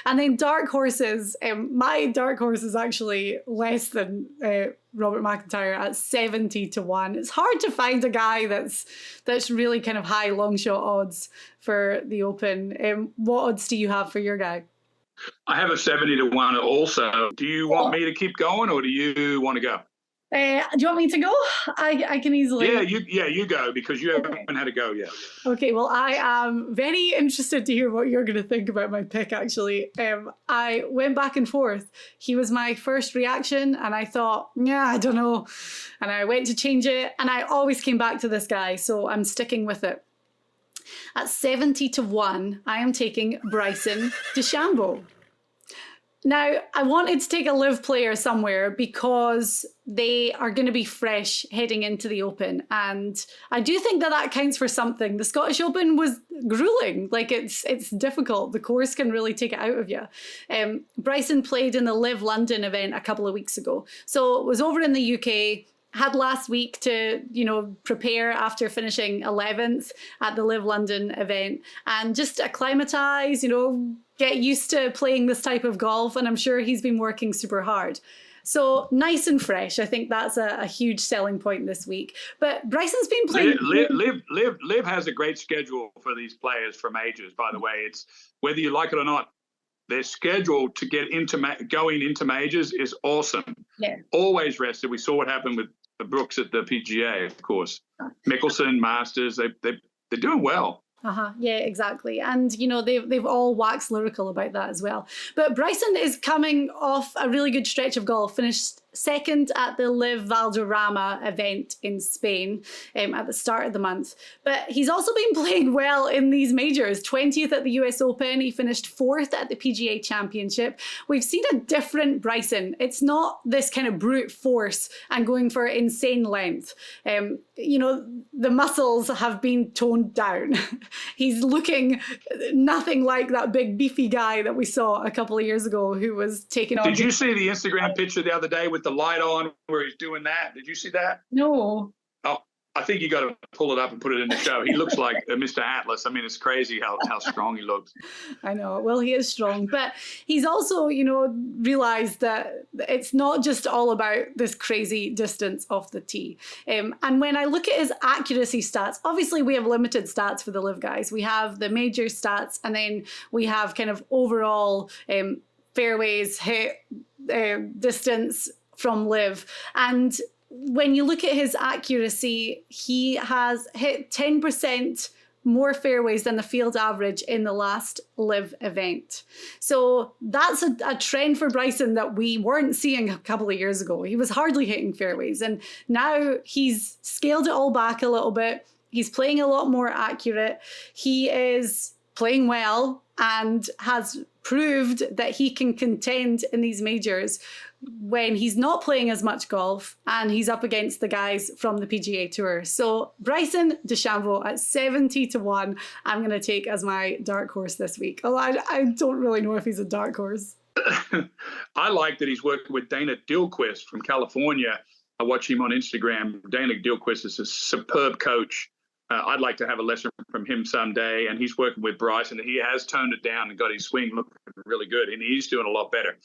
And then dark horses. My dark horse is actually less than Robert McIntyre at 70-1. It's hard to find a guy that's really kind of high long shot odds for the Open. What odds do you have for your guy? I have a 70-1 also. Do you want me to keep going, or do you want to go? Do you want me to go? I can easily. You go, because you haven't had to go yet. Okay, well, I am very interested to hear what you're going to think about my pick, actually. I went back and forth. He was my first reaction, and I thought, yeah, I don't know. And I went to change it, and I always came back to this guy, so I'm sticking with it. At 70-1, I am taking Bryson DeChambeau. Now, I wanted to take a live player somewhere because they are going to be fresh heading into the Open. And I do think that counts for something. The Scottish Open was grueling. Like, it's difficult. The course can really take it out of you. Bryson played in the Live London event a couple of weeks ago. So it was over in the UK. Had last week to, prepare after finishing 11th at the Live London event and just acclimatise, get used to playing this type of golf. And I'm sure he's been working super hard. So nice and fresh. I think that's a huge selling point this week. But Bryson's been playing. Live has a great schedule for these players for majors, by the way. It's whether you like it or not. Their schedule to get going into majors is awesome. Yeah. Always rested. We saw what happened with Brooks at the PGA, of course. Mickelson, Masters, they're doing well. Yeah, exactly. And, they've all waxed lyrical about that as well. But Bryson is coming off a really good stretch of golf, finished second at the Live Valderrama event in Spain at the start of the month. But he's also been playing well in these majors. 20th at the US Open. He finished 4th at the PGA Championship. We've seen a different Bryson. It's not this kind of brute force and going for insane length. The muscles have been toned down. He's looking nothing like that big beefy guy that we saw a couple of years ago who was taking on. Did you see the Instagram picture the other day with the light on where he's doing that? Did you see that? No. Oh, I think you got to pull it up and put it in the show. He looks like Mr. Atlas. I mean, it's crazy how strong he looks. I know. Well, he is strong, but he's also, realized that it's not just all about this crazy distance off the tee. And when I look at his accuracy stats, obviously we have limited stats for the Live guys. We have the major stats, and then we have kind of overall fairways hit distance from Live. And when you look at his accuracy, he has hit 10% more fairways than the field average in the last Live event. So that's a trend for Bryson that we weren't seeing a couple of years ago. He was hardly hitting fairways, and now he's scaled it all back a little bit. He's playing a lot more accurate. He is playing well and has proved that he can contend in these majors when he's not playing as much golf and he's up against the guys from the PGA Tour. So Bryson DeChambeau at 70-1, I'm going to take as my dark horse this week. Although I don't really know if he's a dark horse. I like that he's working with Dana Dilquist from California. I watch him on Instagram. Dana Dilquist is a superb coach. I'd like to have a lesson from him someday. And he's working with Bryson. He has toned it down and got his swing looking really good. And he's doing a lot better.